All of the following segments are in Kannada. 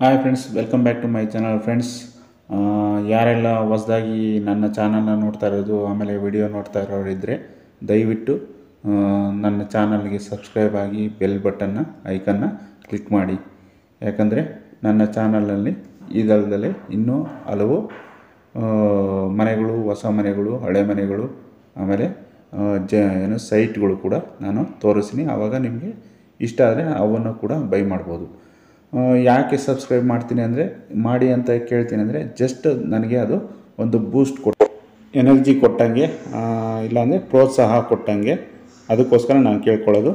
Hi friends, welcome back to my channel. Friends, ಯಾರೆಲ್ಲ ಹೊಸದಾಗಿ ನನ್ನ ಚಾನಲ್ನ ನೋಡ್ತಾ ಇರೋದು ಆಮೇಲೆ ವಿಡಿಯೋ ನೋಡ್ತಾ ಇರೋರಿದ್ದರೆ ದಯವಿಟ್ಟು ನನ್ನ ಚಾನಲ್ಗೆ ಸಬ್ಸ್ಕ್ರೈಬ್ ಆಗಿ ಬೆಲ್ ಬಟನ್ನ ಐಕನ್ನ ಕ್ಲಿಕ್ ಮಾಡಿ. ಯಾಕಂದರೆ ನನ್ನ ಚಾನಲಲ್ಲಿ ಇದಲ್ಲದೆ ಇನ್ನೂ ಹಲವು ಮನೆಗಳು, ಹೊಸ ಮನೆಗಳು, ಹಳೆ ಮನೆಗಳು, ಆಮೇಲೆ ಸೈಟ್ಗಳು ಕೂಡ ನಾನು ತೋರಿಸ್ತೀನಿ. ಆವಾಗ ನಿಮಗೆ ಇಷ್ಟ ಆದರೆ ಅವನ್ನು ಕೂಡ ಬೈ ಮಾಡ್ಬೋದು. ಯಾಕೆ ಸಬ್ಸ್ಕ್ರೈಬ್ ಮಾಡ್ತೀನಿ ಅಂದರೆ ಮಾಡಿ ಅಂತ ಕೇಳ್ತೀನಿ ಅಂದರೆ ಜಸ್ಟ್ ನನಗೆ ಅದು ಒಂದು ಬೂಸ್ಟ್ ಎನರ್ಜಿ ಕೊಟ್ಟಂಗೆ, ಇಲ್ಲಾಂದರೆ ಪ್ರೋತ್ಸಾಹ ಕೊಟ್ಟಂಗೆ. ಅದಕ್ಕೋಸ್ಕರ ನಾನು ಕೇಳ್ಕೊಳ್ಳೋದು,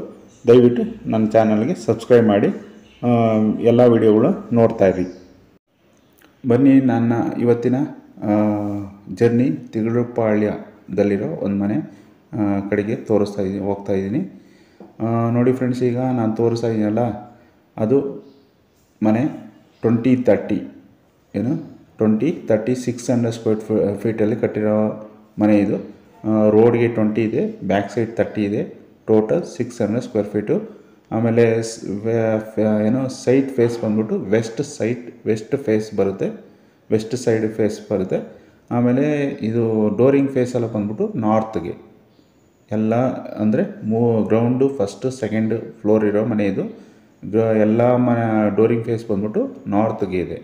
ದಯವಿಟ್ಟು ನನ್ನ ಚಾನಲ್ಗೆ ಸಬ್ಸ್ಕ್ರೈಬ್ ಮಾಡಿ ಎಲ್ಲ ವಿಡಿಯೋಗಳು ನೋಡ್ತಾಯಿರಿ. ಬನ್ನಿ, ನನ್ನ ಇವತ್ತಿನ ಜರ್ನಿ ತಿಗಳುಪಾಳ್ಯದಲ್ಲಿರೋ ಒಂದು ಮನೆ ಕಡೆಗೆ ಹೋಗ್ತಾಯಿದ್ದೀನಿ. ನೋಡಿ ಫ್ರೆಂಡ್ಸ್, ಈಗ ನಾನು ತೋರಿಸ್ತಾ ಇದ್ದೀನಲ್ಲ, ಅದು ಮನೆ 2030 600 ಸ್ಕ್ವೇರ್ ಫೀಟಲ್ಲಿ ಕಟ್ಟಿರೋ ಮನೆ. ಇದು ರೋಡ್ಗೆ 20 ಇದೆ, ಬ್ಯಾಕ್ ಸೈಡ್ 30 ಇದೆ, ಟೋಟಲ್ 600 ಸ್ಕ್ವೇರ್ ಫೀಟು. ಆಮೇಲೆ ಸೈಟ್ ಫೇಸ್ ಬಂದ್ಬಿಟ್ಟು ವೆಸ್ಟ್ ಸೈಡ್ ಫೇಸ್ ಬರುತ್ತೆ. ಆಮೇಲೆ ಇದು ಡೋರಿಂಗ್ ಫೇಸ್ ಎಲ್ಲ ಬಂದ್ಬಿಟ್ಟು ನಾರ್ತ್ಗೆ ಎಲ್ಲ, ಅಂದರೆ ಗ್ರೌಂಡು ಫಸ್ಟು ಸೆಕೆಂಡ್ ಫ್ಲೋರ್ ಇರೋ ಮನೆ ಇದು. ಎಲ್ಲ ಮನೆ ಡೋರಿಂಗ್ ಫೇಸ್ ಬಂದ್ಬಿಟ್ಟು ನಾರ್ತ್ಗೆ ಇದೆ.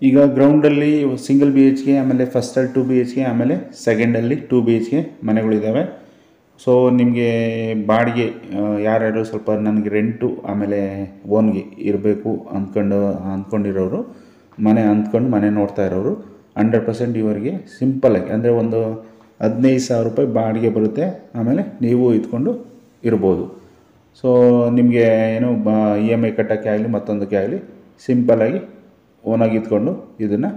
ಈಗ ಗ್ರೌಂಡಲ್ಲಿ ಸಿಂಗಲ್ BHK, ಆಮೇಲೆ ಫಸ್ಟಲ್ಲಿ 2 BHK, ಆಮೇಲೆ ಸೆಕೆಂಡಲ್ಲಿ 2 BHK ಮನೆಗಳಿದ್ದಾವೆ. ಸೊ ನಿಮಗೆ ಬಾಡಿಗೆ ಯಾರ್ಯಾರು ಸ್ವಲ್ಪ ನನಗೆ ರೆಂಟು ಆಮೇಲೆ ಓನ್ಗೆ ಇರಬೇಕು ಅಂದ್ಕೊಂಡಿರೋರು, ಮನೆ ನೋಡ್ತಾ ಇರೋರು 100% ಇವರಿಗೆ ಸಿಂಪಲ್ಲಾಗಿ, ಅಂದರೆ ಒಂದು 15,000 ರೂಪಾಯಿ ಬಾಡಿಗೆ ಬರುತ್ತೆ. ಆಮೇಲೆ ನೀವು ಇದ್ಕೊಂಡು ಇರ್ಬೋದು. ಸೊ ನಿಮಗೆ EMI ಕಟ್ಟೋಕ್ಕೆ ಆಗಲಿ ಮತ್ತೊಂದಕ್ಕೆ ಆಗಲಿ ಸಿಂಪಲ್ಲಾಗಿ ಓನಾಗಿ ಇದ್ಕೊಂಡು ಇದನ್ನು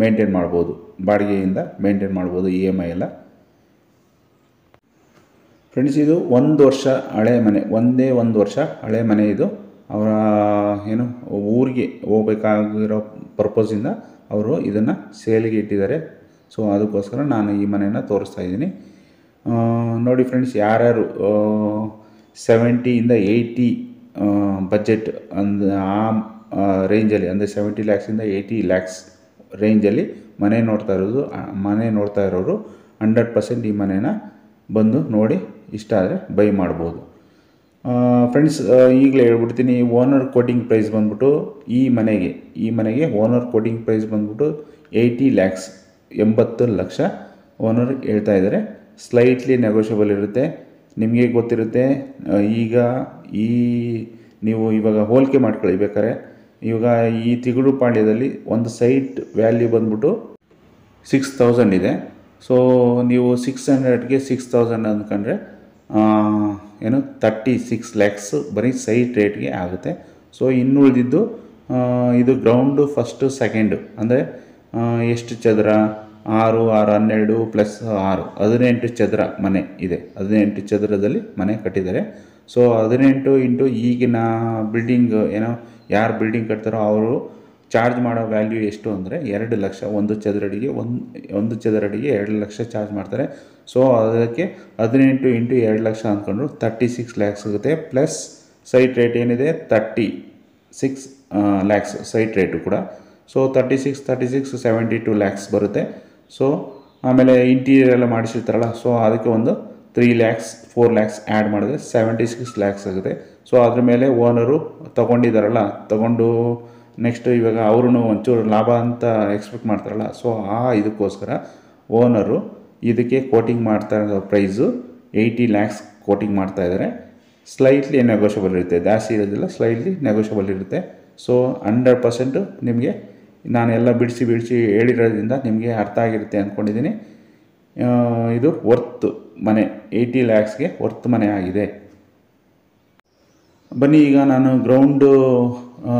ಮೇಂಟೈನ್ ಮಾಡ್ಬೋದು, ಬಾಡಿಗೆಯಿಂದ ಮೇಂಟೈನ್ ಮಾಡ್ಬೋದು EMI ಎಲ್ಲ. ಫ್ರೆಂಡ್ಸ್, ಇದು 1 ವರ್ಷ ಹಳೆ ಮನೆ, ಒಂದೇ 1 ವರ್ಷ ಹಳೆ ಮನೆ ಇದು. ಅವರ ಊರಿಗೆ ಹೋಗ್ಬೇಕಾಗಿರೋ ಪರ್ಪೋಸಿಂದ ಅವರು ಇದನ್ನು ಸೇಲಿಗೆ ಇಟ್ಟಿದ್ದಾರೆ. ಸೊ ಅದಕ್ಕೋಸ್ಕರ ನಾನು ಈ ಮನೆಯನ್ನು ತೋರಿಸ್ತಾ ಇದ್ದೀನಿ. ನೋಡಿ ಫ್ರೆಂಡ್ಸ್, ಯಾರ್ಯಾರು 70 ಇಂದ 80 ಬಜೆಟ್ ಆ ರೇಂಜಲ್ಲಿ, ಅಂದರೆ 70 lakhs-ಇಂದ 80 lakhs ರೇಂಜಲ್ಲಿ ಮನೆ ನೋಡ್ತಾ ಇರೋರು 100% ಈ ಮನೇನ ಬಂದು ನೋಡಿ ಇಷ್ಟ ಆದರೆ ಬೈ ಮಾಡ್ಬೋದು. ಫ್ರೆಂಡ್ಸ್, ಈಗಲೇ ಹೇಳ್ಬಿಡ್ತೀನಿ, ಓನರ್ ಕೋಟಿಂಗ್ ಪ್ರೈಸ್ ಬಂದ್ಬಿಟ್ಟು ಈ ಮನೆಗೆ ಓನರ್ ಕೋಟಿಂಗ್ ಪ್ರೈಸ್ ಬಂದ್ಬಿಟ್ಟು 80 lakhs, 80 ಲಕ್ಷ ಓನರ್ ಹೇಳ್ತಾ ಇದ್ದಾರೆ. ಸ್ಲೈಟ್ಲಿ ನೆಗೋಷಿಯಬಲ್ ಇರುತ್ತೆ. ನಿಮಗೆ ಗೊತ್ತಿರುತ್ತೆ, ನೀವು ಇವಾಗ ಹೋಲಿಕೆ ಮಾಡ್ಕೊಳ್ಳಿ ಬೇಕಾದ್ರೆ. ಇವಾಗ ಈ ತಿಗಳುಪಾಳ್ಯದಲ್ಲಿ ಒಂದು ಸೈಟ್ ವ್ಯಾಲ್ಯೂ ಬಂದ್ಬಿಟ್ಟು 6,000 ಇದೆ. ಸೊ ನೀವು 600ಗೆ 6,000 ಅಂದ್ಕೊಂಡ್ರೆ 36 lakhs ಬರೀ ಸೈಟ್ ರೇಟ್ಗೆ ಆಗುತ್ತೆ. ಸೊ ಇನ್ನುಳಿದಿದ್ದು ಇದು ಗ್ರೌಂಡು ಫಸ್ಟು ಸೆಕೆಂಡು, ಅಂದರೆ ಎಷ್ಟು ಚದರ, 6 12 ಪ್ಲಸ್ 6 18 ಚದರ ಮನೆ ಇದೆ. 18 ಚದರದಲ್ಲಿ ಮನೆ ಕಟ್ಟಿದ್ದಾರೆ. ಸೊ 18 ಇಂಟು ಈಗಿನ ಬಿಲ್ಡಿಂಗ್ ಯಾರು ಬಿಲ್ಡಿಂಗ್ ಕಟ್ತಾರೋ ಅವರು ಚಾರ್ಜ್ ಮಾಡೋ ವ್ಯಾಲ್ಯೂ ಎಷ್ಟು ಅಂದರೆ 2 ಲಕ್ಷ. ಒಂದು ಚದರಡಿಗೆ 2 ಲಕ್ಷ ಚಾರ್ಜ್ ಮಾಡ್ತಾರೆ. ಸೊ ಅದಕ್ಕೆ 18 ಇಂಟು 2 ಲಕ್ಷ ಅಂದ್ಕೊಂಡ್ರು 36 lakhs ಆಗುತ್ತೆ. ಪ್ಲಸ್ ಸೈಟ್ ರೇಟ್ ಏನಿದೆ 36 lakhs ಸೈಟ್ ರೇಟು ಕೂಡ. ಸೊ 36 72 lakhs ಬರುತ್ತೆ. ಸೊ ಆಮೇಲೆ ಇಂಟೀರಿಯರ್ ಎಲ್ಲ ಮಾಡಿಸಿರ್ತಾರಲ್ಲ, ಸೊ ಅದಕ್ಕೆ ಒಂದು 3 lakhs 4 lakhs ಆ್ಯಡ್ ಮಾಡಿದ್ರೆ 76 lakhs ಆಗುತ್ತೆ. ಸೊ ಅದ್ರ ಮೇಲೆ ಓನರು ತಗೊಂಡು ನೆಕ್ಸ್ಟ್ ಇವಾಗ ಅವ್ರೂ ಒಂಚೂರು ಲಾಭ ಅಂತ ಎಕ್ಸ್ಪೆಕ್ಟ್ ಮಾಡ್ತಾರಲ್ಲ. ಸೊ ಇದಕ್ಕೋಸ್ಕರ ಓನರು ಇದಕ್ಕೆ ಕೋಟಿಂಗ್ ಮಾಡ್ತಾ ಇರೋ ಪ್ರೈಸು 80 lakhs ಕೋಟಿಂಗ್ ಮಾಡ್ತಾಯಿದ್ದಾರೆ. ಸ್ಲೈಟ್ಲಿ ನೆಗೋಷಿಯಬಲ್ ಇರುತ್ತೆ, ಜಾಸ್ತಿ ಇರೋದಿಲ್ಲ, ಸ್ಲೈಟ್ಲಿ ನೆಗೋಷಿಯಬಲ್ ಇರುತ್ತೆ. ಸೊ 100% ನಿಮಗೆ ನಾನೆಲ್ಲ ಬಿಡಿಸಿ ಹೇಳಿರೋದ್ರಿಂದ ನಿಮಗೆ ಅರ್ಥ ಆಗಿರುತ್ತೆ ಅಂದ್ಕೊಂಡಿದ್ದೀನಿ. ಇದು ವರ್ತ್ ಮನೆ, 80 lakhsಗೆ ವರ್ತ್ ಮನೆ ಆಗಿದೆ. ಬನ್ನಿ, ಈಗ ನಾನು ಗ್ರೌಂಡು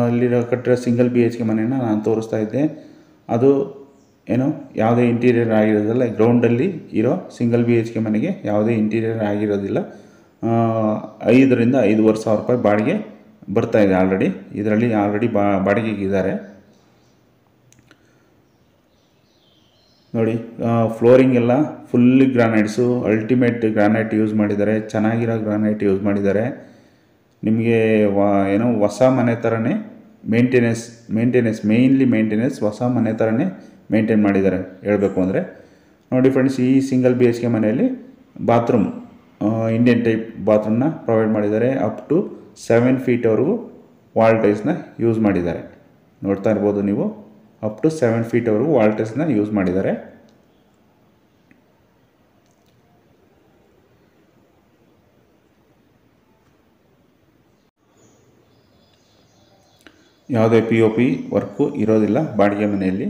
ಅಲ್ಲಿರೋ ಕಟ್ಟಿರೋ ಸಿಂಗಲ್ BHK ಮನೆಯನ್ನು ನಾನು ತೋರಿಸ್ತಾ ಇದ್ದೆ. ಅದು ಯಾವುದೇ ಇಂಟೀರಿಯರ್ ಆಗಿರೋದಿಲ್ಲ. ಗ್ರೌಂಡಲ್ಲಿ ಇರೋ ಸಿಂಗಲ್ BHK ಮನೆಗೆ ಯಾವುದೇ ಇಂಟೀರಿಯರ್ ಆಗಿರೋದಿಲ್ಲ. 5,000 ರಿಂದ 5,500 ರೂಪಾಯಿ ಬಾಡಿಗೆ ಬರ್ತಾಯಿದೆ ಆಲ್ರೆಡಿ. ಇದರಲ್ಲಿ ಆಲ್ರೆಡಿ ಬಾಡಿಗೆಗಿದ್ದಾರೆ. ನೋಡಿ, ಫ್ಲೋರಿಂಗ್ ಎಲ್ಲ ಫುಲ್ಲಿ ಗ್ರಾನೈಟ್ಸು, ಅಲ್ಟಿಮೇಟ್ ಗ್ರಾನೈಟ್ ಯೂಸ್ ಮಾಡಿದ್ದಾರೆ, ಚೆನ್ನಾಗಿರೋ ಗ್ರಾನೈಟ್ ಯೂಸ್ ಮಾಡಿದ್ದಾರೆ. ನಿಮಗೆ ಏನೋ ಹೊಸ ಮನೆ ಥರನೇ ಮೇಂಟೆನೆನ್ಸ್ ಮೇಯ್ನ್ಲಿ ಹೊಸ ಮನೆ ಥರನೇ ಮೇಂಟೈನ್ ಮಾಡಿದ್ದಾರೆ ಹೇಳಬೇಕು ಅಂದರೆ. ನೋಡಿ ಫ್ರೆಂಡ್ಸ್, ಈ ಸಿಂಗಲ್ BHK ಮನೆಯಲ್ಲಿ ಬಾತ್ರೂಮ್ ಇಂಡಿಯನ್ ಟೈಪ್ ಬಾತ್ರೂಮ್ನ ಪ್ರೊವೈಡ್ ಮಾಡಿದ್ದಾರೆ. ಅಪ್ ಟು 7 ಫೀಟ್ವರೆಗೂ ವಾಲ್ ಟೈಲ್ಸ್ನ ಯೂಸ್ ಮಾಡಿದ್ದಾರೆ. ನೋಡ್ತಾ ಇರ್ಬೋದು ನೀವು, ಅಪ್ ಟು 7 ಫೀಟ್ವರೆಗೂ ವಾಲ್ ಟೈಲ್ಸ್ನ ಯೂಸ್ ಮಾಡಿದ್ದಾರೆ. ಯಾವುದೇ POP ವರ್ಕು ಇರೋದಿಲ್ಲ ಬಾಡಿಗೆ ಮನೆಯಲ್ಲಿ.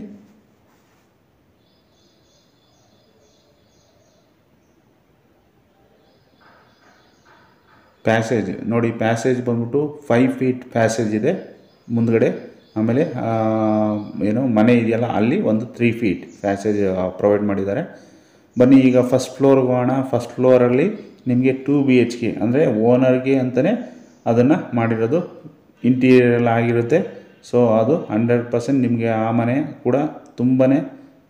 ಪ್ಯಾಸೇಜ್ ನೋಡಿ, ಪ್ಯಾಸೇಜ್ ಬಂದ್ಬಿಟ್ಟು 5 ಫೀಟ್ ಪ್ಯಾಸೇಜ್ ಇದೆ ಮುಂದ್ಗಡೆ. ಆಮೇಲೆ ಏನೋ ಮನೆ ಇದೆಯಲ್ಲ ಅಲ್ಲಿ ಒಂದು 3 ಫೀಟ್ ಪ್ಯಾಸೇಜ್ ಪ್ರೊವೈಡ್ ಮಾಡಿದ್ದಾರೆ. ಬನ್ನಿ ಈಗ ಫಸ್ಟ್ ಫ್ಲೋರ್ಗೆ ಹೋಗೋಣ. ಫಸ್ಟ್ ಫ್ಲೋರಲ್ಲಿ ನಿಮಗೆ 2 BHK ಅಂದರೆ ಓನರ್ಗೆ ಅಂತಲೇ ಅದನ್ನು ಮಾಡಿರೋದು. ಇಂಟೀರಿಯರ್ ಎಲ್ಲ ಆಗಿರುತ್ತೆ. ಸೊ ಅದು 100% ನಿಮಗೆ ಆ ಮನೆ ಕೂಡ ತುಂಬಾ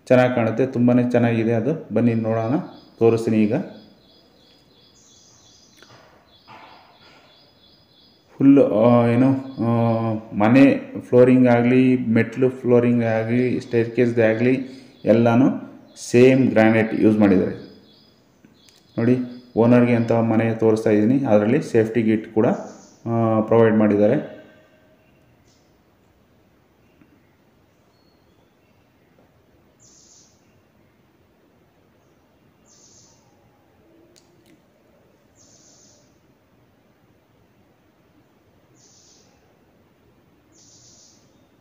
ಚೆನ್ನಾಗಿ ಕಾಣುತ್ತೆ, ತುಂಬಾ ಚೆನ್ನಾಗಿದೆ ಅದು. ಬನ್ನಿ ನೋಡೋಣ, ತೋರಿಸ್ತೀನಿ ಈಗ. ಫುಲ್ ಏನು ಮನೆ ಫ್ಲೋರಿಂಗ್ ಆಗಲಿ, ಮೆಟ್ಲು ಫ್ಲೋರಿಂಗ್ ಆಗಲಿ, ಸ್ಟೇರ್ಕೇಸ್ದೇ ಆಗಲಿ ಎಲ್ಲನೂ ಸೇಮ್ ಗ್ರಾನೈಟ್ ಯೂಸ್ ಮಾಡಿದ್ದಾರೆ. ನೋಡಿ, ಓನರ್ಗೆ ಅಂತ ಮನೆ ತೋರಿಸ್ತಾ ಇದ್ದೀನಿ. ಅದರಲ್ಲಿ ಸೇಫ್ಟಿ ಗಿಟ್ ಕೂಡ ಪ್ರೊವೈಡ್ ಮಾಡಿದ್ದಾರೆ.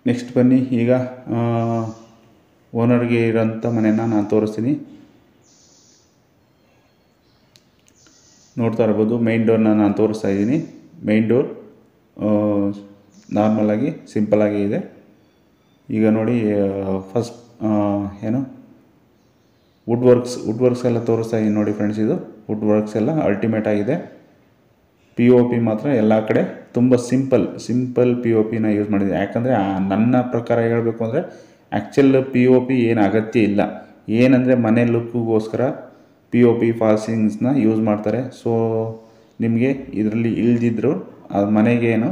ನೆಕ್ಸ್ಟ್ ಬನ್ನಿ, ಈಗ ಓನರ್ಗೆ ಇರೋಂಥ ಮನೆಯನ್ನು ನಾನು ತೋರಿಸ್ತೀನಿ. ನೋಡ್ತಾ ಇರ್ಬೋದು, ಮೇನ್ ಡೋರ್ನ ನಾನು ತೋರಿಸ್ತಾ ಇದ್ದೀನಿ. ಮೇನ್ ಡೋರ್ ನಾರ್ಮಲಾಗಿ ಸಿಂಪಲ್ಲಾಗಿ ಇದೆ. ಈಗ ನೋಡಿ, ಫಸ್ಟ್ ಏನು ವುಡ್ ವರ್ಕ್ಸ್ ಎಲ್ಲ ತೋರಿಸ್ತಾ ಇದ್ದೀನಿ ನೋಡಿ ಫ್ರೆಂಡ್ಸ್. ಇದು ವುಡ್ ವರ್ಕ್ಸ್ ಎಲ್ಲ ಅಲ್ಟಿಮೇಟ್ ಆಗಿದೆ. POP ಮಾತ್ರ ಎಲ್ಲ ಕಡೆ ತುಂಬ ಸಿಂಪಲ್ POPನ ಯೂಸ್ ಮಾಡಿದೆ. ಯಾಕಂದರೆ ನನ್ನ ಪ್ರಕಾರ ಹೇಳಬೇಕು ಅಂದರೆ ಆ್ಯಕ್ಚುಲ್ POP ಏನು ಅಗತ್ಯ ಇಲ್ಲ. ಏನಂದರೆ ಮನೆ ಲುಕ್ಕಿಗೋಸ್ಕರ POP ಫಾಲ್ಸಿಂಗ್ಸ್ನ ಯೂಸ್ ಮಾಡ್ತಾರೆ. ಸೊ ನಿಮಗೆ ಇದರಲ್ಲಿ ಇಲ್ದಿದ್ರು ಅದು ಮನೆಗೇನು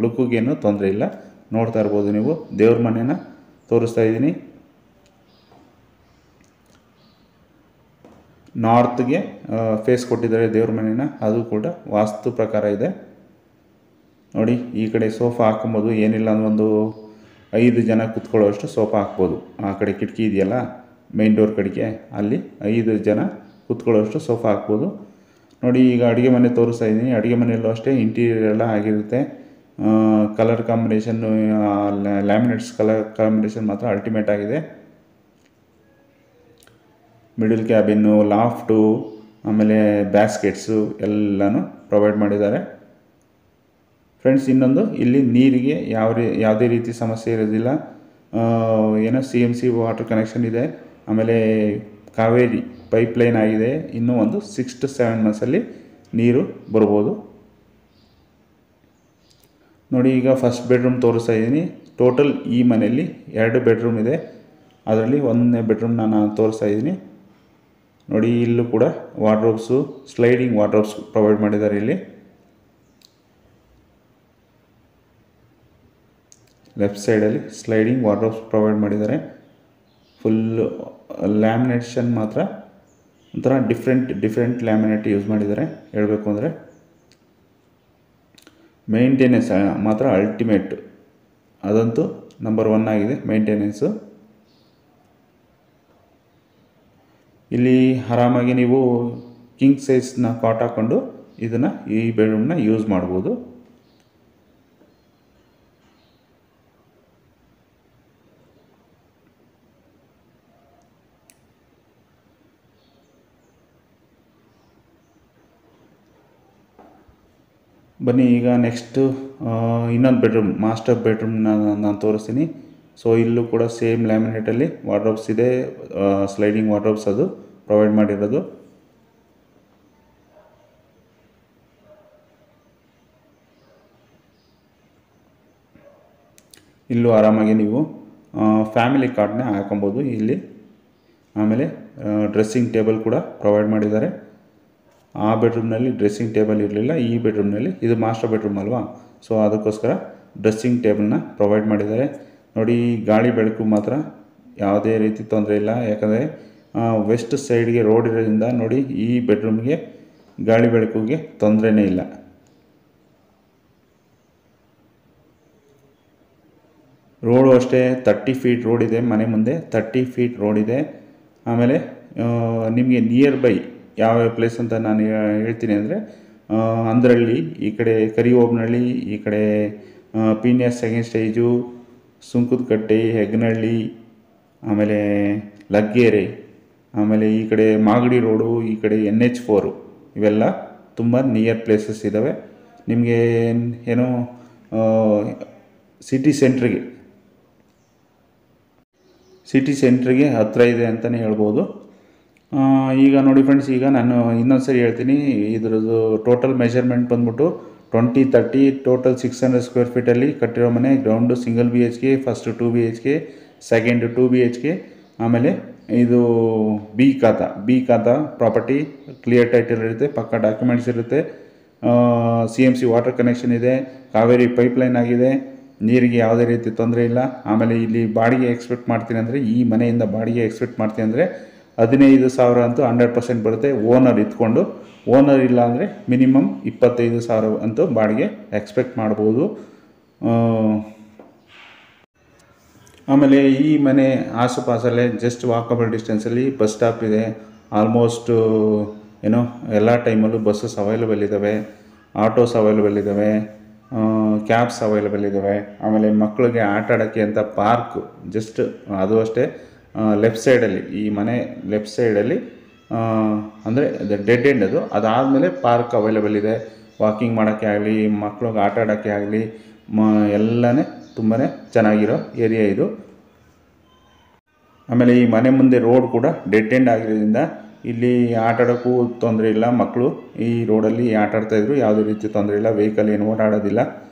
ಲುಕ್ಕಿಗೇನು ತೊಂದರೆ ಇಲ್ಲ. ನೋಡ್ತಾ ಇರ್ಬೋದು ನೀವು, ದೇವ್ರ ಮನೆನ ತೋರಿಸ್ತಾ ಇದ್ದೀನಿ. ನಾರ್ತ್ಗೆ ಫೇಸ್ ಕೊಟ್ಟಿದ್ದಾರೆ ದೇವ್ರ ಮನೆನ. ಅದು ಕೂಡ ವಾಸ್ತು ಪ್ರಕಾರ ಇದೆ. ನೋಡಿ, ಈ ಕಡೆ ಸೋಫಾ ಹಾಕೊಬೋದು. ಏನಿಲ್ಲ ಅಂದ್ರೆ ಒಂದು 5 ಜನ ಕೂತ್ಕೊಳ್ಳೋಷ್ಟು ಸೋಫಾ ಹಾಕ್ಬೋದು. ಆ ಕಡೆ ಕಿಟಕಿ ಇದೆಯಲ್ಲ, ಮೇನ್ ಡೋರ್ ಕಡೆಗೆ, ಅಲ್ಲಿ 5 ಜನ ಕೂತ್ಕೊಳ್ಳೋಷ್ಟು ಸೋಫಾ ಹಾಕ್ಬೋದು. ನೋಡಿ, ಈಗ ಅಡುಗೆ ಮನೆ ತೋರಿಸ್ತಾ ಇದ್ದೀನಿ. ಅಡುಗೆ ಮನೆಯಲ್ಲೂ ಅಷ್ಟೇ ಇಂಟೀರಿಯರ್ ಎಲ್ಲ ಆಗಿರುತ್ತೆ. Colour combination, laminates colour combination ಮಾತ್ರ ಅಲ್ಟಿಮೇಟ್ ಆಗಿದೆ. ಮಿಡಲ್ ಕ್ಯಾಬಿನ್ನು, ಲಾಫ್ಟು, ಆಮೇಲೆ ಬ್ಯಾಸ್ಕೆಟ್ಸು ಎಲ್ಲನೂ ಪ್ರೊವೈಡ್ ಮಾಡಿದ್ದಾರೆ ಫ್ರೆಂಡ್ಸ್. ಇನ್ನೊಂದು, ಇಲ್ಲಿ ನೀರಿಗೆ ಯಾವುದೇ ರೀತಿ ಸಮಸ್ಯೆ ಇರೋದಿಲ್ಲ. ಏನೋ CMC ವಾಟರ್ ಕನೆಕ್ಷನ್ ಇದೆ. ಆಮೇಲೆ ಕಾವೇರಿ ಪೈಪ್ಲೈನ್ ಆಗಿದೆ. ಇನ್ನೂ ಒಂದು 6 to 7 ಮಂತ್ಸಲ್ಲಿ ನೀರು ಬರ್ಬೋದು. ನೋಡಿ, ಈಗ ಫಸ್ಟ್ ಬೆಡ್ರೂಮ್ ತೋರಿಸ್ತಾ ಇದ್ದೀನಿ. ಟೋಟಲ್ ಈ ಮನೆಯಲ್ಲಿ 2 ಬೆಡ್ರೂಮ್ ಇದೆ. ಅದರಲ್ಲಿ 1ನೇ ಬೆಡ್ರೂಮ್ನ ನಾನು ತೋರಿಸ್ತಾ ಇದ್ದೀನಿ. ನೋಡಿ, ಇಲ್ಲೂ ಕೂಡ ವಾರ್ಡ್ರೋಬ್ಸು, ಸ್ಲೈಡಿಂಗ್ ವಾರ್ಡ್ರೋಬ್ಸ್ ಪ್ರೊವೈಡ್ ಮಾಡಿದ್ದಾರೆ. ಇಲ್ಲಿ ಲೆಫ್ಟ್ ಸೈಡಲ್ಲಿ ಸ್ಲೈಡಿಂಗ್ ವಾರ್ಡ್ರೋಬ್ಸ್ ಪ್ರೊವೈಡ್ ಮಾಡಿದ್ದಾರೆ. ಫುಲ್ಲು ಲ್ಯಾಮಿನೇಷನ್ ಮಾತ್ರ ಒಂಥರ ಡಿಫ್ರೆಂಟ್ ಲ್ಯಾಮಿನೇಟ್ ಯೂಸ್ ಮಾಡಿದ್ದಾರೆ ಹೇಳಬೇಕು ಅಂದರೆ. ಮೇಂಟೆನೆನ್ಸ್ ಮಾತ್ರ ಅಲ್ಟಿಮೇಟ್, ಅದಂತೂ ನಂಬರ್ 1 ಆಗಿದೆ ಮೇಂಟೆನೆನ್ಸು. ಇಲ್ಲಿ ಆರಾಮಾಗಿ ನೀವು ಕಿಂಗ್ ಸೈಜ್ನ ಕಾಟ್ ಹಾಕ್ಕೊಂಡು ಇದನ್ನು ಈ ಬೆಡ್ರೂಮ್ನ ಯೂಸ್ ಮಾಡ್ಬೋದು. ಬನ್ನಿ, ಈಗ ನೆಕ್ಸ್ಟು ಇನ್ನೊಂದು ಬೆಡ್ರೂಮ್, ಮಾಸ್ಟರ್ ಬೆಡ್ರೂಮ್ನ ನಾನು ತೋರಿಸ್ತೀನಿ. ಸೊ ಇಲ್ಲೂ ಕೂಡ ಸೇಮ್ ಲ್ಯಾಮಿನೇಟಲ್ಲಿ ವಾರ್ಡ್ರೋಬ್ಸ್ ಇದೆ. ಸ್ಲೈಡಿಂಗ್ ವಾರ್ಡ್ರೋಬ್ಸ್ ಅದು ಪ್ರೊವೈಡ್ ಮಾಡಿರೋದು. ಇಲ್ಲೂ ಆರಾಮಾಗಿ ನೀವು ಫ್ಯಾಮಿಲಿ ಕಾರ್ಡ್ನ ಹಾಕೊಬೋದು ಇಲ್ಲಿ. ಆಮೇಲೆ ಡ್ರೆಸ್ಸಿಂಗ್ ಟೇಬಲ್ ಕೂಡ ಪ್ರೊವೈಡ್ ಮಾಡಿದ್ದಾರೆ. ಆ ಬೆಡ್ರೂಮ್ನಲ್ಲಿ ಡ್ರೆಸ್ಸಿಂಗ್ ಟೇಬಲ್ ಇರಲಿಲ್ಲ. ಈ ಬೆಡ್ರೂಮ್ನಲ್ಲಿ ಇದು ಮಾಸ್ಟರ್ ಬೆಡ್ರೂಮ್ ಅಲ್ವಾ, ಸೊ ಅದಕ್ಕೋಸ್ಕರ ಡ್ರೆಸ್ಸಿಂಗ್ ಟೇಬಲ್ನ ಪ್ರೊವೈಡ್ ಮಾಡಿದ್ದಾರೆ. ನೋಡಿ ಗಾಳಿ ಬೆಳಕು ಮಾತ್ರ ಯಾವುದೇ ರೀತಿ ತೊಂದರೆ ಇಲ್ಲ, ಯಾಕಂದರೆ ವೆಸ್ಟ್ ಸೈಡ್ಗೆ ರೋಡ್ ಇರೋದ್ರಿಂದ ನೋಡಿ ಈ ಬೆಡ್ರೂಮ್ಗೆ ಗಾಳಿ ಬೆಳಕಿಗೆ ತೊಂದರೆನೇ ಇಲ್ಲ. ರೋಡು ಅಷ್ಟೇ 30 ಫೀಟ್ ರೋಡ್ ಇದೆ, ಮನೆ ಮುಂದೆ 30 ಫೀಟ್ ರೋಡ್ ಇದೆ. ಆಮೇಲೆ ನಿಮಗೆ ನಿಯರ್ ಬೈ ಯಾವ್ಯಾವ ಪ್ಲೇಸ್ ಅಂತ ನಾನು ಹೇಳ್ತೀನಿ ಅಂದರೆ, ಅಂದ್ರಳ್ಳಿ, ಈ ಕಡೆ ಕರಿಓಬನಹಳ್ಳಿ, ಈ ಕಡೆ ಪೀನಿಯರ್ ಸೆಕೆಂಡ್ ಸ್ಟೇಜು, ಸುಂಕದಕಟ್ಟೆ, ಹೆಗ್ನಹಳ್ಳಿ, ಆಮೇಲೆ ಲಗ್ಗೆರೆ, ಆಮೇಲೆ ಈ ಕಡೆ ಮಾಗಡಿ ರೋಡು, ಈ ಕಡೆ NH4 ಇವೆಲ್ಲ ತುಂಬ ನಿಯರ್ ಪ್ಲೇಸಸ್ ಇದ್ದಾವೆ. ನಿಮಗೆ ಏನೋ ಸಿಟಿ ಸೆಂಟ್ರಿಗೆ ಹತ್ತಿರ ಇದೆ ಅಂತಲೇ ಹೇಳ್ಬೋದು. ಈಗ ನೋಡಿ ಫ್ರೆಂಡ್ಸ್, ಈಗ ನಾನು ಇನ್ನೊಂದು ಸರಿ ಹೇಳ್ತೀನಿ. ಇದ್ರದ್ದು ಟೋಟಲ್ ಮೆಷರ್ಮೆಂಟ್ ಬಂದ್ಬಿಟ್ಟು 20-30 ಟೋಟಲ್ 600 ಸ್ಕ್ವೇರ್ ಫೀಟಲ್ಲಿ ಕಟ್ಟಿರೋ ಮನೆ. Ground single BHK, first 2 BHK, second 2 BHK, ಆಮೇಲೆ ಇದು ಬಿ ಖಾತಾ ಪ್ರಾಪರ್ಟಿ, ಕ್ಲಿಯರ್ ಟೈಟಲ್ ಇರುತ್ತೆ, ಪಕ್ಕ ಡಾಕ್ಯುಮೆಂಟ್ಸ್ ಇರುತ್ತೆ, CMC ವಾಟರ್ ಕನೆಕ್ಷನ್ ಇದೆ, ಕಾವೇರಿ ಪೈಪ್ಲೈನ್ ಆಗಿದೆ, ನೀರಿಗೆ ಯಾವುದೇ ರೀತಿ ತೊಂದರೆ ಇಲ್ಲ. ಆಮೇಲೆ ಇಲ್ಲಿ ಬಾಡಿಗೆ ಎಕ್ಸ್ಪೆಕ್ಟ್ ಮಾಡ್ತೀನಿ ಅಂದರೆ, ಈ ಮನೆಯಿಂದ ಬಾಡಿಗೆ ಎಕ್ಸ್ಪೆಕ್ಟ್ ಮಾಡ್ತೀನಿ ಅಂದರೆ 15,000 ಅಂತೂ 100% ಬರುತ್ತೆ. ಓನರ್ ಇದ್ಕೊಂಡು, ಓನರ್ ಇಲ್ಲ ಅಂದರೆ ಮಿನಿಮಮ್ 25,000 ಅಂತೂ ಬಾಡಿಗೆ ಎಕ್ಸ್ಪೆಕ್ಟ್ ಮಾಡ್ಬೋದು. ಆಮೇಲೆ ಈ ಮನೆ ಆಸುಪಾಸಲ್ಲೇ ಜಸ್ಟ್ ವಾಕಬಲ್ ಡಿಸ್ಟೆನ್ಸಲ್ಲಿ ಬಸ್ ಸ್ಟಾಪ್ ಇದೆ. ಆಲ್ಮೋಸ್ಟು ಎಲ್ಲ ಟೈಮಲ್ಲೂ ಬಸ್ಸಸ್ ಅವೈಲೇಬಲ್ ಇದ್ದಾವೆ, ಆಟೋಸ್ ಅವೈಲೇಬಲ್ ಇದ್ದಾವೆ, ಕ್ಯಾಬ್ಸ್ ಅವೈಲೇಬಲ್ ಇದ್ದಾವೆ. ಆಮೇಲೆ ಮಕ್ಕಳಿಗೆ ಆಟ ಆಡೋಕ್ಕೆ ಅಂತ ಪಾರ್ಕ್ ಜಸ್ಟ್ ಅದು ಅಷ್ಟೇ ಲೆಫ್ಟ್ ಸೈಡಲ್ಲಿ, ಈ ಮನೆ ಲೆಫ್ಟ್ ಸೈಡಲ್ಲಿ ಅಂದರೆ ಡೆಡ್ ಎಂಡ್ ಅದಾದಮೇಲೆ ಪಾರ್ಕ್ ಅವೈಲೇಬಲ್ ಇದೆ. ವಾಕಿಂಗ್ ಮಾಡೋಕ್ಕೆ ಆಗಲಿ, ಮಕ್ಕಳಿಗೆ ಆಟ ಆಡೋಕ್ಕೆ ಆಗಲಿ, ಎಲ್ಲನೇ ತುಂಬಾ ಚೆನ್ನಾಗಿರೋ ಏರಿಯಾ ಇದು. ಆಮೇಲೆ ಈ ಮನೆ ಮುಂದೆ ರೋಡ್ ಕೂಡ ಡೆಡ್ ಎಂಡ್ ಆಗಿರೋದ್ರಿಂದ ಇಲ್ಲಿ ಆಟ ಆಡೋಕ್ಕೂ ತೊಂದರೆ ಇಲ್ಲ. ಮಕ್ಕಳು ಈ ರೋಡಲ್ಲಿ ಆಟ ಆಡ್ತಾಯಿದ್ರು, ಯಾವುದೇ ರೀತಿ ತೊಂದರೆ ಇಲ್ಲ, ವೆಹಿಕಲ್ ಏನು ಓಡಾಡೋದಿಲ್ಲ.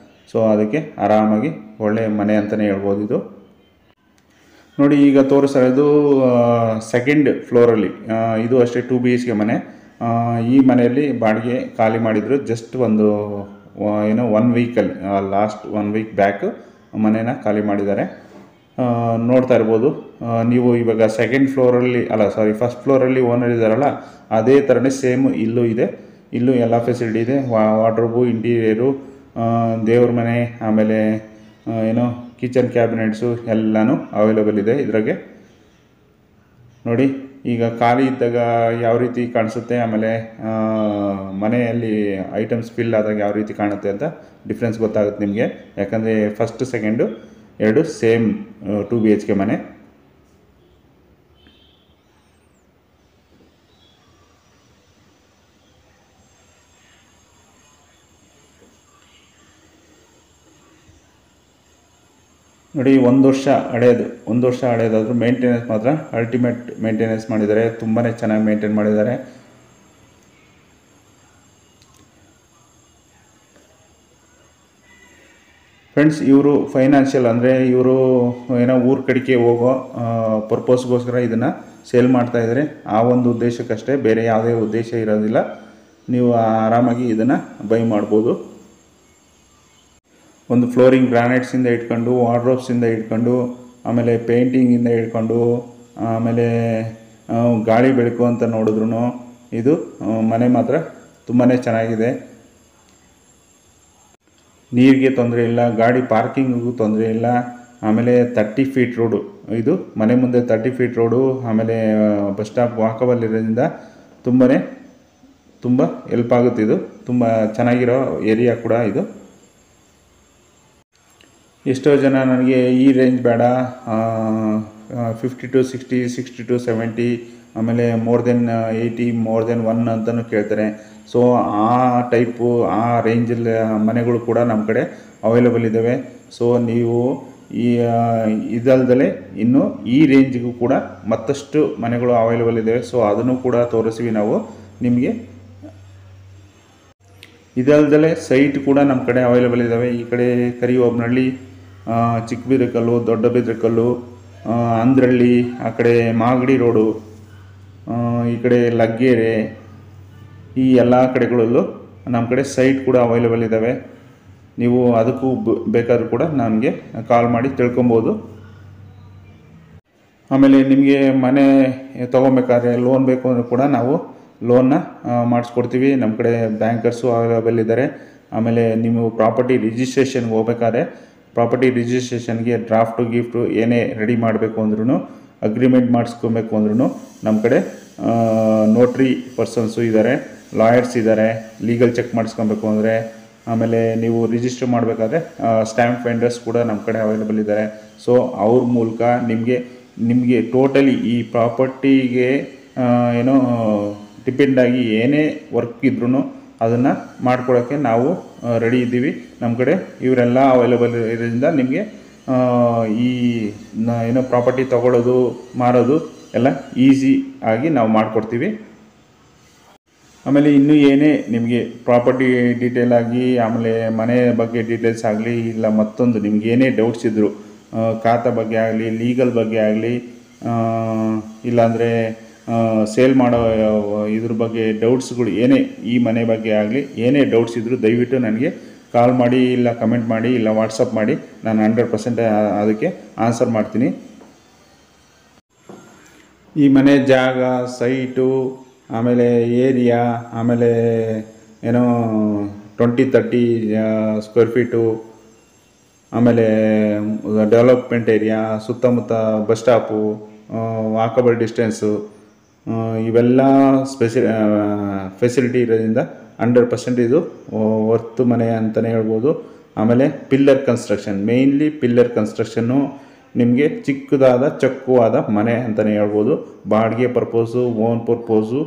ಸೊ ಅದಕ್ಕೆ ಆರಾಮಾಗಿ ಒಳ್ಳೆಯ ಮನೆ ಅಂತಲೇ ಹೇಳ್ಬೋದು ಇದು. ನೋಡಿ ಈಗ ತೋರಿಸೋದು ಸೆಕೆಂಡ್ ಫ್ಲೋರಲ್ಲಿ, ಇದು ಅಷ್ಟೇ 2 BHK ಮನೆ. ಈ ಮನೆಯಲ್ಲಿ ಬಾಡಿಗೆ ಖಾಲಿ ಮಾಡಿದರು. ಜಸ್ಟ್ ಒಂದು 1 ವೀಕಲ್ಲಿ, ಲಾಸ್ಟ್ 1 ವೀಕ್ ಬ್ಯಾಕ್ ಮನೇನ ಖಾಲಿ ಮಾಡಿದ್ದಾರೆ. ನೋಡ್ತಾ ಇರ್ಬೋದು ನೀವು. ಇವಾಗ ಸೆಕೆಂಡ್ ಫ್ಲೋರಲ್ಲಿ ಫಸ್ಟ್ ಫ್ಲೋರಲ್ಲಿ ಓನರ್ ಇದ್ದಾರಲ್ಲ, ಅದೇ ಥರನೇ ಸೇಮ್ ಇಲ್ಲೂ ಇದೆ. ಇಲ್ಲೂ ಎಲ್ಲ ಫೆಸಿಲಿಟಿ ಇದೆ, ವಾರ್ಡ್ರೋಬು, ಇಂಟೀರಿಯರು, ದೇವ್ರ ಮನೆ, ಆಮೇಲೆ ಕಿಚನ್ ಕ್ಯಾಬಿನೆಟ್ಸು ಎಲ್ಲನೂ ಅವೈಲೇಬಲ್ ಇದೆ ಇದ್ರಾಗೆ. ನೋಡಿ ಈಗ ಖಾಲಿ ಇದ್ದಾಗ ಯಾವ ರೀತಿ ಕಾಣಿಸುತ್ತೆ, ಆಮೇಲೆ ಮನೆಯಲ್ಲಿ ಐಟಮ್ಸ್ ಫಿಲ್ ಆದಾಗ ಯಾವ ರೀತಿ ಕಾಣುತ್ತೆ ಅಂತ ಡಿಫ್ರೆನ್ಸ್ ಗೊತ್ತಾಗುತ್ತೆ ನಿಮಗೆ. ಯಾಕಂದರೆ ಫಸ್ಟ್ ಸೆಕೆಂಡು ಎರಡು ಸೇಮ್ 2 BHK ಮನೆ. ನೋಡಿ 1 ವರ್ಷ ಹಳೆಯದಾದರೂ ಮೇಂಟೆನೆನ್ಸ್ ಮಾತ್ರ ಅಲ್ಟಿಮೇಟ್ ಮೇಂಟೆನೆನ್ಸ್ ಮಾಡಿದ್ದಾರೆ. ತುಂಬಾ ಚೆನ್ನಾಗಿ ಮೇಂಟೈನ್ ಮಾಡಿದ್ದಾರೆ. ಫ್ರೆಂಡ್ಸ್, ಇವರು ಫೈನಾನ್ಷಿಯಲ್ ಅಂದರೆ ಇವರು ಊರು ಕಡೆಗೆ ಹೋಗೋ ಪರ್ಪಸ್ಗೋಸ್ಕರ ಇದನ್ನು ಸೇಲ್ ಮಾಡ್ತಾಯಿದ್ದಾರೆ. ಆ ಒಂದು ಉದ್ದೇಶಕ್ಕಷ್ಟೇ, ಬೇರೆ ಯಾವುದೇ ಉದ್ದೇಶ ಇರೋದಿಲ್ಲ. ನೀವು ಆರಾಮಾಗಿ ಇದನ್ನು ಬೈ ಮಾಡ್ಬೋದು. ಒಂದು ಫ್ಲೋರಿಂಗ್ ಗ್ರಾನೈಟ್ಸಿಂದ ಇಟ್ಕೊಂಡು, ವಾರ್ಡ್ರೋಬ್ಸಿಂದ ಇಟ್ಕೊಂಡು, ಆಮೇಲೆ ಪೇಂಟಿಂಗಿಂದ ಇಟ್ಕೊಂಡು, ಆಮೇಲೆ ಗಾಳಿ ಬೆಳಕು ಅಂತ ನೋಡಿದ್ರು ಇದು ಮನೆ ಮಾತ್ರ ತುಂಬಾ ಚೆನ್ನಾಗಿದೆ. ನೀರಿಗೆ ತೊಂದರೆ ಇಲ್ಲ, ಗಾಡಿ ಪಾರ್ಕಿಂಗಿಗೂ ತೊಂದರೆ ಇಲ್ಲ. ಆಮೇಲೆ 30 ಫೀಟ್ ರೋಡು, ಇದು ಮನೆ ಮುಂದೆ 30 ಫೀಟ್ ರೋಡು. ಆಮೇಲೆ ಬಸ್ ಸ್ಟಾಪ್ ವಾಕಬಲ್ ಇರೋದ್ರಿಂದ ತುಂಬ ಹೆಲ್ಪ್ ಆಗುತ್ತೆ. ಇದು ತುಂಬ ಚೆನ್ನಾಗಿರೋ ಏರಿಯಾ ಕೂಡ ಇದು. ಎಷ್ಟೋ ಜನ ನನಗೆ ಈ ರೇಂಜ್ ಬೇಡ, 50 to 60, 60 to 70, ಆಮೇಲೆ more than 80, more than 1 ಅಂತಲೂ ಕೇಳ್ತಾರೆ. ಸೊ ಆ ಟೈಪು, ಆ ರೇಂಜಲ್ಲಿ ಮನೆಗಳು ಕೂಡ ನಮ್ಮ ಕಡೆ ಅವೈಲೇಬಲ್ ಇದ್ದಾವೆ. ಸೊ ನೀವು ಇದಲ್ದಲೇ ಇನ್ನು ಈ ರೇಂಜಿಗೂ ಕೂಡ ಮತ್ತಷ್ಟು ಮನೆಗಳು ಅವೈಲೇಬಲ್ ಇದ್ದಾವೆ. ಸೊ ಅದನ್ನು ಕೂಡ ತೋರಿಸ್ತೀವಿ ನಾವು ನಿಮಗೆ. ಇದಲ್ದಲೇ ಸೈಟ್ ಕೂಡ ನಮ್ಮ ಕಡೆ ಅವೈಲೇಬಲ್ ಇದ್ದಾವೆ. ಈ ಕಡೆ ಕರಿಓಬನಹಳ್ಳಿ, ಚಿಕ್ಕಬಿದ್ರಕಲ್ಲು, ದೊಡ್ಡಬಿದ್ರಕಲ್ಲು, ಅಂದ್ರಳ್ಳಿ, ಆ ಕಡೆ ಮಾಗಡಿ ರೋಡು, ಈ ಕಡೆ ಲಗ್ಗೆರೆ, ಈ ಎಲ್ಲ ಕಡೆಗಳಲ್ಲೂ ನಮ್ಮ ಕಡೆ ಸೈಟ್ ಕೂಡ ಅವೈಲೇಬಲ್ ಇದ್ದಾವೆ. ನೀವು ಅದಕ್ಕೂ ಬೇಕಾದರೂ ಕೂಡ ನನಗೆ ಕಾಲ್ ಮಾಡಿ ತಿಳ್ಕೊಬೋದು. ಆಮೇಲೆ ನಿಮಗೆ ಮನೆ ತೊಗೊಬೇಕಾದ್ರೆ ಲೋನ್ ಬೇಕು ಅಂದರೂ ಕೂಡ ನಾವು ಲೋನ್ನ ಮಾಡಿಸ್ಕೊಡ್ತೀವಿ. ನಮ್ಮ ಕಡೆ ಬ್ಯಾಂಕರ್ಸು ಅವೈಲೇಬಲ್ ಇದ್ದಾರೆ. ಆಮೇಲೆ ನೀವು ಪ್ರಾಪರ್ಟಿ ರಿಜಿಸ್ಟ್ರೇಷನ್ಗೆ ಹೋಗ್ಬೇಕಾದ್ರೆ ಪ್ರಾಪರ್ಟಿ ರಿಜಿಸ್ಟ್ರೇಷನ್ಗೆ ಡ್ರಾಫ್ಟು ಗಿಫ್ಟು ಏನೇ ರೆಡಿ ಮಾಡಬೇಕು ಅಂದ್ರೂ, ಅಗ್ರಿಮೆಂಟ್ ಮಾಡಿಸ್ಕೊಬೇಕು ಅಂದ್ರೂ ನಮ್ಮ ಕಡೆ ನೋಟ್ರಿ ಪರ್ಸನ್ಸು ಇದ್ದಾರೆ, ಲಾಯರ್ಸ್ ಇದ್ದಾರೆ. ಲೀಗಲ್ ಚೆಕ್ ಮಾಡಿಸ್ಕೊಬೇಕು ಅಂದರೆ, ಆಮೇಲೆ ನೀವು ರಿಜಿಸ್ಟರ್ ಮಾಡಬೇಕಾದ್ರೆ ಸ್ಟ್ಯಾಂಪ್ ವೆಂಡರ್ಸ್ ಕೂಡ ನಮ್ಮ ಕಡೆ ಅವೈಲೇಬಲ್ ಇದ್ದಾರೆ. ಸೊ ಅವ್ರ ಮೂಲಕ ನಿಮಗೆ ಟೋಟಲಿ ಈ ಪ್ರಾಪರ್ಟಿಗೆ ಏನೋ ಡಿಪೆಂಡಾಗಿ ಏನೇ ವರ್ಕ್ ಇದ್ರೂ ಅದನ್ನು ಮಾಡ್ಕೊಡೋಕ್ಕೆ ನಾವು ರೆಡಿ ಇದ್ದೀವಿ. ನಮ್ಮ ಕಡೆ ಇವರೆಲ್ಲ ಅವೈಲೇಬಲ್ ಇರೋದ್ರಿಂದ ನಿಮಗೆ ಈ ಏನೋ ಪ್ರಾಪರ್ಟಿ ತೊಗೊಳ್ಳೋದು ಮಾರೋದು ಎಲ್ಲ ಈಸಿ ಆಗಿ ನಾವು ಮಾಡಿಕೊಡ್ತೀವಿ. ಆಮೇಲೆ ಇನ್ನೂ ಏನೇ ನಿಮಗೆ ಪ್ರಾಪರ್ಟಿ ಡೀಟೇಲ್ ಆಗಿ, ಆಮೇಲೆ ಮನೆ ಬಗ್ಗೆ ಡೀಟೇಲ್ಸ್ ಆಗಲಿ, ಇಲ್ಲ ಮತ್ತೊಂದು ನಿಮ್ಗೆ ಏನೇ ಡೌಟ್ಸ್ ಇದ್ದರು, ಖಾತಾ ಬಗ್ಗೆ ಆಗಲಿ, ಲೀಗಲ್ ಬಗ್ಗೆ ಆಗಲಿ, ಇಲ್ಲಾಂದರೆ ಸೇಲ್ ಮಾಡೋ ಇದ್ರ ಬಗ್ಗೆ ಡೌಟ್ಸ್ಗಳು ಏನೇ, ಈ ಮನೆ ಬಗ್ಗೆ ಆಗಲಿ ಏನೇ ಡೌಟ್ಸ್ ಇದ್ದರೂ ದಯವಿಟ್ಟು ನನಗೆ ಕಾಲ್ ಮಾಡಿ, ಇಲ್ಲ ಕಮೆಂಟ್ ಮಾಡಿ, ಇಲ್ಲ ವಾಟ್ಸಪ್ ಮಾಡಿ. ನಾನು 100% ಅದಕ್ಕೆ ಆನ್ಸರ್ ಮಾಡ್ತೀನಿ. ಈ ಮನೆ ಜಾಗ, ಸೈಟು, ಆಮೇಲೆ ಏರಿಯಾ, ಆಮೇಲೆ ಏನೋ 20-30 ಸ್ಕ್ವೇರ್ ಫೀಟು, ಆಮೇಲೆ ಡೆವಲಪ್ಮೆಂಟ್ ಏರಿಯಾ, ಸುತ್ತಮುತ್ತ ಬಸ್ ಸ್ಟಾಪು, ವಾಕಬಲ್ ಡಿಸ್ಟೆನ್ಸು, ಇವೆಲ್ಲ ಫೆಸಿಲಿಟಿ ಇರೋದ್ರಿಂದ 100% ಇದು ವರ್ತ್ ಮನೆ ಅಂತಲೇ ಹೇಳ್ಬೋದು. ಆಮೇಲೆ pillar construction, mainly pillar construction ನಿಮಗೆ ಚಿಕ್ಕದಾದ ಚೊಕ್ಕವಾದ ಮನೆ ಅಂತಲೇ ಹೇಳ್ಬೋದು. ಬಾಡಿಗೆ ಪರ್ಪೋಸು, ಓನ್ ಪರ್ಪೋಸು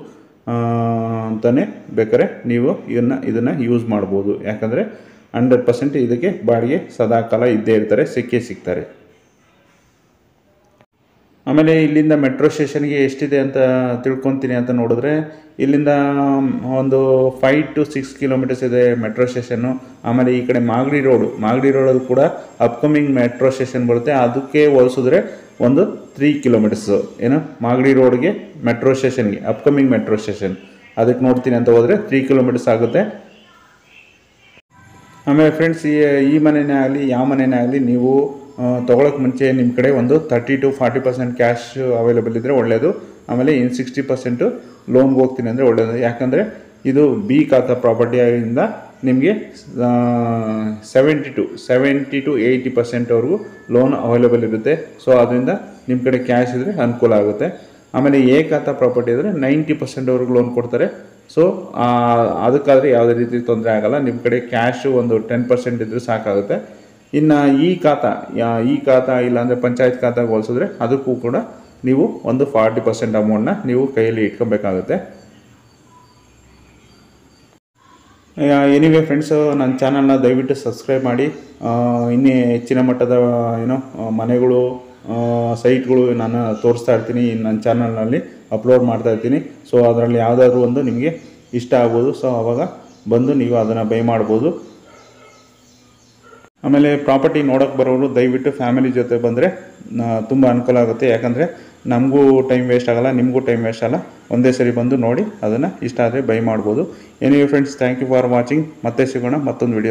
ಅಂತಲೇ ಬೇಕಾದ್ರೆ ನೀವು ಇದನ್ನು ಯೂಸ್ ಮಾಡ್ಬೋದು. ಯಾಕಂದರೆ 100% ಇದಕ್ಕೆ ಬಾಡಿಗೆ ಸದಾಕಾಲ ಇದ್ದೇ ಇರ್ತಾರೆ, ಸಿಗ್ತಾರೆ. ಆಮೇಲೆ ಇಲ್ಲಿಂದ ಮೆಟ್ರೋ ಸ್ಟೇಷನ್ಗೆ ಎಷ್ಟಿದೆ ಅಂತ ತಿಳ್ಕೊತೀನಿ ಅಂತ ನೋಡಿದ್ರೆ, ಇಲ್ಲಿಂದ ಒಂದು 5 to 6 ಕಿಲೋಮೀಟರ್ಸ್ ಇದೆ ಮೆಟ್ರೋ ಸ್ಟೇಷನ್ನು. ಆಮೇಲೆ ಈ ಕಡೆ ಮಾಗಡಿ ರೋಡಲ್ಲಿ ಕೂಡ ಅಪ್ಕಮಿಂಗ್ ಮೆಟ್ರೋ ಸ್ಟೇಷನ್ ಬರುತ್ತೆ. ಅದಕ್ಕೆ ಹೋಲಿಸಿದ್ರೆ ಒಂದು 3 ಕಿಲೋಮೀಟರ್ಸು ಏನು ಮಾಗಡಿ ರೋಡ್ಗೆ ಮೆಟ್ರೋ ಸ್ಟೇಷನ್ಗೆ, ಅಪ್ಕಮಿಂಗ್ ಮೆಟ್ರೋ ಸ್ಟೇಷನ್ ಅದಕ್ಕೆ ನೋಡ್ತೀನಿ ಅಂತ ಹೋದರೆ 3 ಕಿಲೋಮೀಟರ್ಸ್ ಆಗುತ್ತೆ. ಆಮೇಲೆ ಫ್ರೆಂಡ್ಸ್, ಈ ಮನೆಯೇ ಆಗಲಿ ಯಾವ ಮನೆಯೇ ಆಗಲಿ ನೀವು ತೊಗೊಳಕ್ಕೆ ಮುಂಚೆ ನಿಮ್ಮ ಕಡೆ ಒಂದು 30 to 40% ಕ್ಯಾಶ್ ಅವೈಲೇಬಲ್ ಇದ್ದರೆ ಒಳ್ಳೆಯದು. ಆಮೇಲೆ ಇನ್ನು 60% ಲೋನ್ಗೆ ಹೋಗ್ತೀನಿ ಅಂದರೆ ಒಳ್ಳೆಯದು. ಯಾಕಂದರೆ ಇದು ಬಿ ಖಾತಾ ಪ್ರಾಪರ್ಟಿ ಆಗಿದ್ದರಿಂದ ನಿಮಗೆ 70 to 80% ಲೋನ್ ಅವೈಲೇಬಲ್ ಇರುತ್ತೆ. ಸೊ ಅದರಿಂದ ನಿಮ್ಮ ಕಡೆ ಕ್ಯಾಶ್ ಇದ್ದರೆ ಅನುಕೂಲ ಆಗುತ್ತೆ. ಆಮೇಲೆ ಎ ಖಾತಾ ಪ್ರಾಪರ್ಟಿ ಇದ್ದರೆ 90% ಲೋನ್ ಕೊಡ್ತಾರೆ. ಸೊ ಅದಕ್ಕಾದರೆ ಯಾವುದೇ ರೀತಿ ತೊಂದರೆ ಆಗೋಲ್ಲ. ನಿಮ್ಮ ಕಡೆ ಕ್ಯಾಶು ಒಂದು 10% ಇದ್ದರೆ ಸಾಕಾಗುತ್ತೆ. ಇನ್ನು ಈ ಖಾತಾ ಇಲ್ಲಾಂದರೆ ಪಂಚಾಯತ್ ಖಾತಾಗೆ ಹೋಲಿಸಿದ್ರೆ ಅದಕ್ಕೂ ಕೂಡ ನೀವು ಒಂದು 40% ಅಮೌಂಟ್ನ ನೀವು ಕೈಯಲ್ಲಿ ಇಟ್ಕೊಬೇಕಾಗುತ್ತೆ. ಎನಿವೇ ಫ್ರೆಂಡ್ಸು, ನನ್ನ ಚಾನಲ್ನ ದಯವಿಟ್ಟು ಸಬ್ಸ್ಕ್ರೈಬ್ ಮಾಡಿ. ಇನ್ನೂ ಹೆಚ್ಚಿನ ಮಟ್ಟದ ಮನೆಗಳು, ಸೈಟ್ಗಳು ನಾನು ತೋರಿಸ್ತಾ ಇರ್ತೀನಿ, ನನ್ನ ಚಾನಲ್ನಲ್ಲಿ ಅಪ್ಲೋಡ್ ಮಾಡ್ತಾ ಇರ್ತೀನಿ. ಸೊ ಅದರಲ್ಲಿ ಯಾವುದಾದ್ರೂ ಒಂದು ನಿಮಗೆ ಇಷ್ಟ ಆಗ್ಬೋದು. ಸೊ ಆವಾಗ ಬಂದು ನೀವು ಅದನ್ನು ಬೈ ಮಾಡ್ಬೋದು. ಆಮೇಲೆ ಪ್ರಾಪರ್ಟಿ ನೋಡೋಕ್ಕೆ ಬರೋರು ದಯವಿಟ್ಟು ಫ್ಯಾಮಿಲಿ ಜೊತೆ ಬಂದರೆ ತುಂಬ ಅನುಕೂಲ ಆಗುತ್ತೆ. ಯಾಕಂದರೆ ನಮಗೂ ಟೈಮ್ ವೇಸ್ಟ್ ಆಗೋಲ್ಲ, ನಿಮಗೂ ಟೈಮ್ ವೇಸ್ಟ್ ಆಗಲ್ಲ. ಒಂದೇ ಸರಿ ಬಂದು ನೋಡಿ ಅದನ್ನು ಇಷ್ಟ ಆದರೆ ಬೈ ಮಾಡ್ಬೋದು. Anyway friends, thank you for watching. ಮತ್ತೆ ಸಿಗೋಣ ಮತ್ತೊಂದು ವಿಡಿಯೋ.